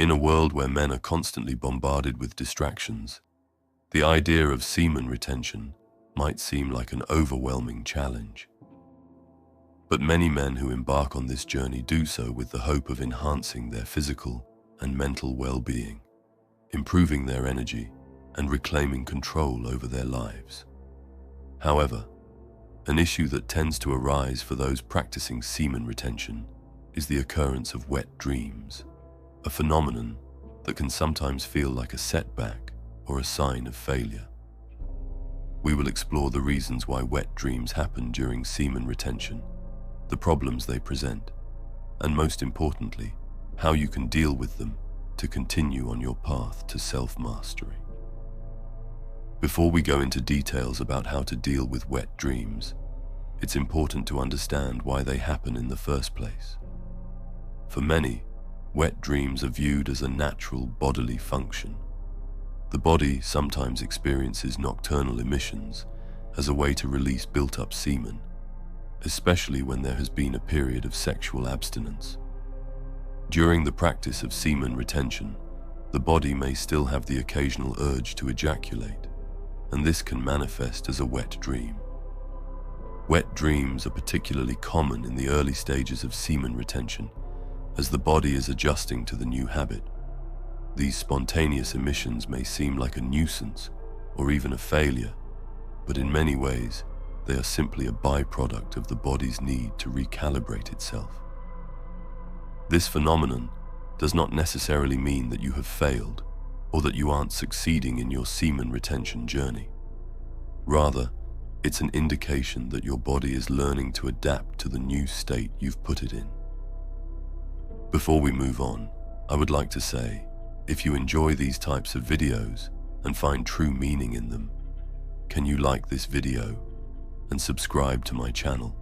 In a world where men are constantly bombarded with distractions, the idea of semen retention might seem like an overwhelming challenge. But many men who embark on this journey do so with the hope of enhancing their physical and mental well-being, improving their energy, and reclaiming control over their lives. However, an issue that tends to arise for those practicing semen retention is the occurrence of wet dreams, a phenomenon that can sometimes feel like a setback or a sign of failure. We will explore the reasons why wet dreams happen during semen retention, the problems they present, and most importantly, how you can deal with them to continue on your path to self-mastery. Before we go into details about how to deal with wet dreams, it's important to understand why they happen in the first place. For many, wet dreams are viewed as a natural bodily function. The body sometimes experiences nocturnal emissions as a way to release built-up semen, especially when there has been a period of sexual abstinence. During the practice of semen retention, the body may still have the occasional urge to ejaculate, and this can manifest as a wet dream. Wet dreams are particularly common in the early stages of semen retention, as the body is adjusting to the new habit. These spontaneous emissions may seem like a nuisance or even a failure, but in many ways, they are simply a byproduct of the body's need to recalibrate itself. This phenomenon does not necessarily mean that you have failed or that you aren't succeeding in your semen retention journey. Rather, it's an indication that your body is learning to adapt to the new state you've put it in. Before we move on, I would like to say, if you enjoy these types of videos and find true meaning in them, can you like this video and subscribe to my channel?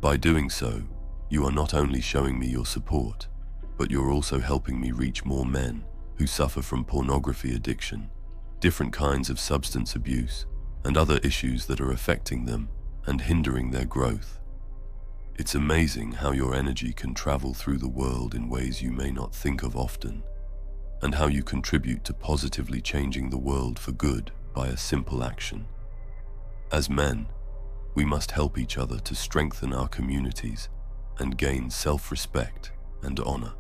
By doing so, you are not only showing me your support, but you're also helping me reach more men who suffer from pornography addiction, different kinds of substance abuse, and other issues that are affecting them and hindering their growth. It's amazing how your energy can travel through the world in ways you may not think of often, and how you contribute to positively changing the world for good by a simple action. As men, we must help each other to strengthen our communities and gain self-respect and honor.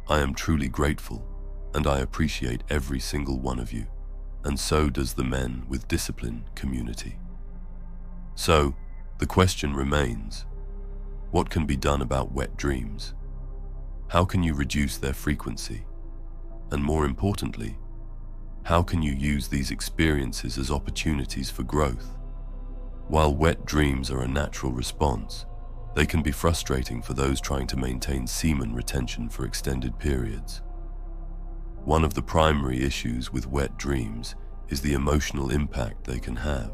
I am truly grateful, and I appreciate every single one of you, and so does the Men with Discipline community. So, the question remains, what can be done about wet dreams? How can you reduce their frequency? And more importantly, how can you use these experiences as opportunities for growth? While wet dreams are a natural response, they can be frustrating for those trying to maintain semen retention for extended periods. One of the primary issues with wet dreams is the emotional impact they can have.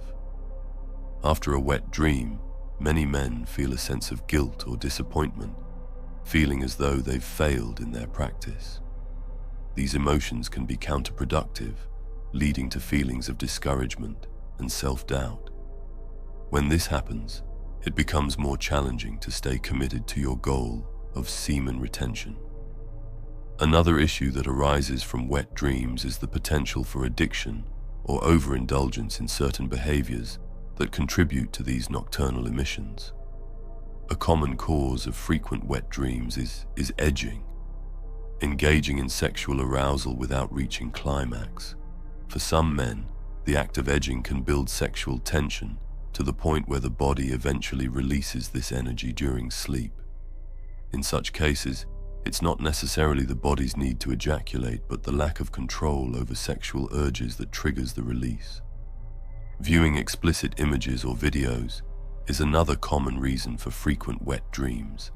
After a wet dream, many men feel a sense of guilt or disappointment, feeling as though they've failed in their practice. These emotions can be counterproductive, leading to feelings of discouragement and self-doubt. When this happens, it becomes more challenging to stay committed to your goal of semen retention. Another issue that arises from wet dreams is the potential for addiction or overindulgence in certain behaviors that contribute to these nocturnal emissions. A common cause of frequent wet dreams is edging, engaging in sexual arousal without reaching climax. For some men, the act of edging can build sexual tension to the point where the body eventually releases this energy during sleep. In such cases, it's not necessarily the body's need to ejaculate, but the lack of control over sexual urges that triggers the release. Viewing explicit images or videos is another common reason for frequent wet dreams.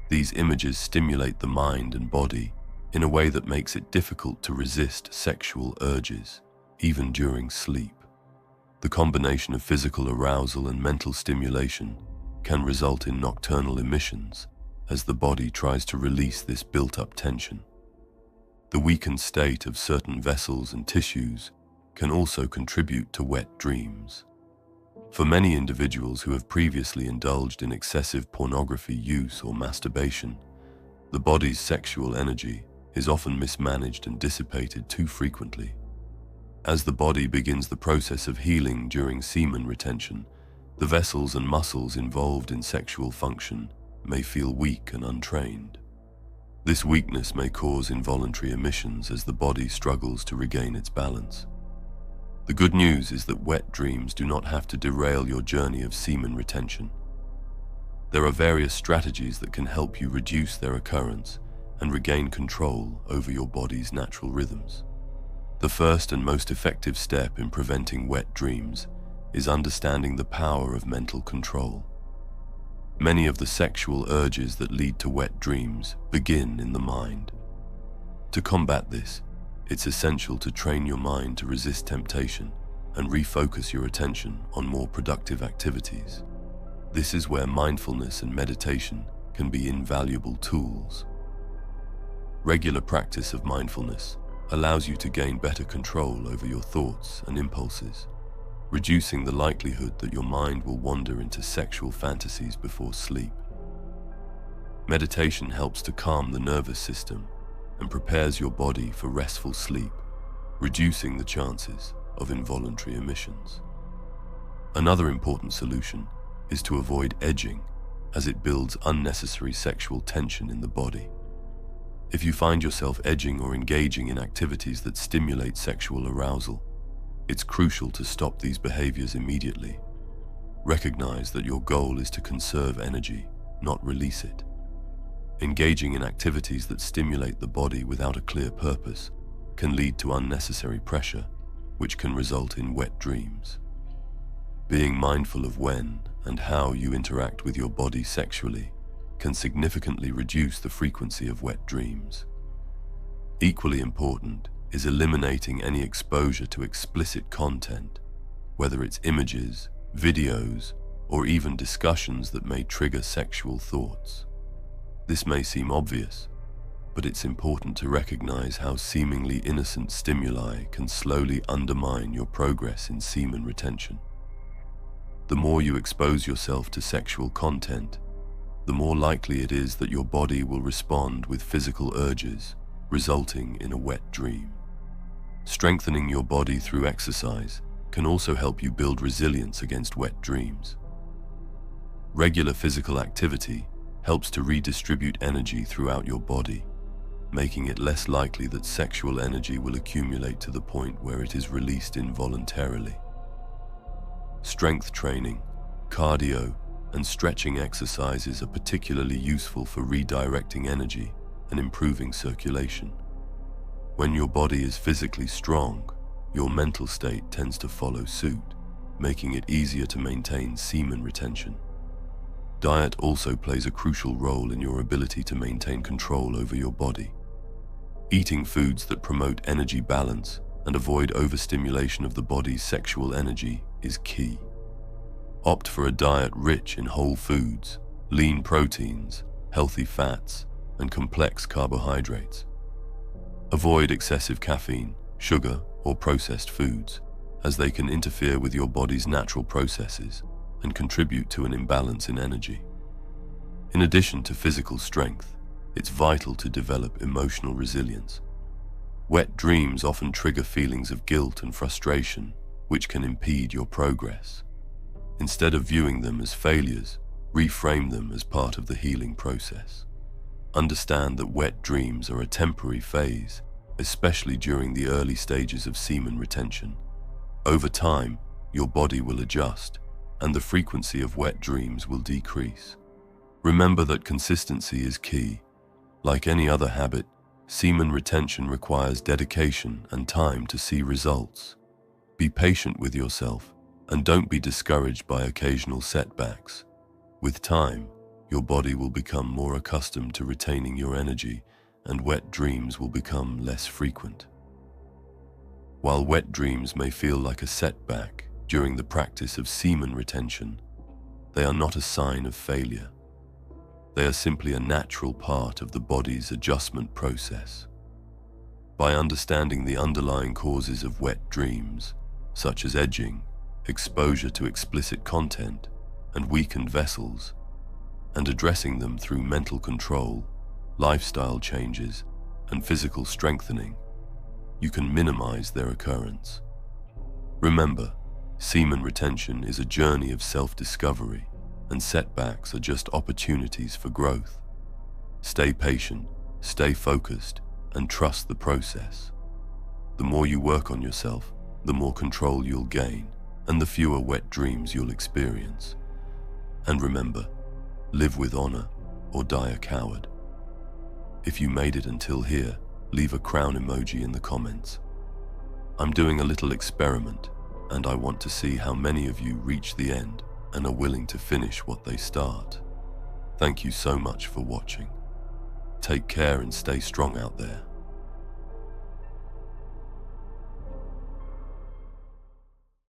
These images stimulate the mind and body in a way that makes it difficult to resist sexual urges, even during sleep. The combination of physical arousal and mental stimulation can result in nocturnal emissions as the body tries to release this built-up tension. The weakened state of certain vessels and tissues can also contribute to wet dreams. For many individuals who have previously indulged in excessive pornography use or masturbation, The body's sexual energy is often mismanaged and dissipated too frequently. As the body begins the process of healing during semen retention, the vessels and muscles involved in sexual function may feel weak and untrained. This weakness may cause involuntary emissions as the body struggles to regain its balance. The good news is that wet dreams do not have to derail your journey of semen retention. There are various strategies that can help you reduce their occurrence and regain control over your body's natural rhythms. The first and most effective step in preventing wet dreams is understanding the power of mental control. Many of the sexual urges that lead to wet dreams begin in the mind. To combat this, it's essential to train your mind to resist temptation and refocus your attention on more productive activities. This is where mindfulness and meditation can be invaluable tools. Regular practice of mindfulness allows you to gain better control over your thoughts and impulses, reducing the likelihood that your mind will wander into sexual fantasies before sleep. Meditation helps to calm the nervous system and prepares your body for restful sleep, reducing the chances of involuntary emissions. Another important solution is to avoid edging, as it builds unnecessary sexual tension in the body. If you find yourself edging or engaging in activities that stimulate sexual arousal, it's crucial to stop these behaviors immediately. Recognize that your goal is to conserve energy, not release it. Engaging in activities that stimulate the body without a clear purpose can lead to unnecessary pressure, which can result in wet dreams. Being mindful of when and how you interact with your body sexually can significantly reduce the frequency of wet dreams. Equally important is eliminating any exposure to explicit content, whether it's images, videos, or even discussions that may trigger sexual thoughts. This may seem obvious, but it's important to recognize how seemingly innocent stimuli can slowly undermine your progress in semen retention. The more you expose yourself to sexual content, the more likely it is that your body will respond with physical urges, resulting in a wet dream. Strengthening your body through exercise can also help you build resilience against wet dreams. Regular physical activity helps to redistribute energy throughout your body, making it less likely that sexual energy will accumulate to the point where it is released involuntarily. Strength training, cardio, and stretching exercises are particularly useful for redirecting energy and improving circulation. When your body is physically strong, your mental state tends to follow suit, making it easier to maintain semen retention. Diet also plays a crucial role in your ability to maintain control over your body. Eating foods that promote energy balance and avoid overstimulation of the body's sexual energy is key. Opt for a diet rich in whole foods, lean proteins, healthy fats, and complex carbohydrates. Avoid excessive caffeine, sugar, or processed foods, as they can interfere with your body's natural processes and contribute to an imbalance in energy. In addition to physical strength, it's vital to develop emotional resilience. Wet dreams often trigger feelings of guilt and frustration, which can impede your progress. Instead of viewing them as failures, reframe them as part of the healing process. Understand that wet dreams are a temporary phase, especially during the early stages of semen retention. Over time, your body will adjust, and the frequency of wet dreams will decrease. Remember that consistency is key. Like any other habit, semen retention requires dedication and time to see results. Be patient with yourself, and don't be discouraged by occasional setbacks. With time, your body will become more accustomed to retaining your energy, and wet dreams will become less frequent. While wet dreams may feel like a setback during the practice of semen retention, they are not a sign of failure. They are simply a natural part of the body's adjustment process. By understanding the underlying causes of wet dreams, such as edging, exposure to explicit content, and weakened vessels, and addressing them through mental control, lifestyle changes, and physical strengthening, you can minimize their occurrence. Remember, semen retention is a journey of self-discovery, and setbacks are just opportunities for growth. Stay patient, stay focused, and trust the process. The more you work on yourself, the more control you'll gain, and the fewer wet dreams you'll experience. And remember, live with honor or die a coward. If you made it until here, leave a crown emoji in the comments. I'm doing a little experiment, and I want to see how many of you reach the end and are willing to finish what they start. Thank you so much for watching. Take care and stay strong out there.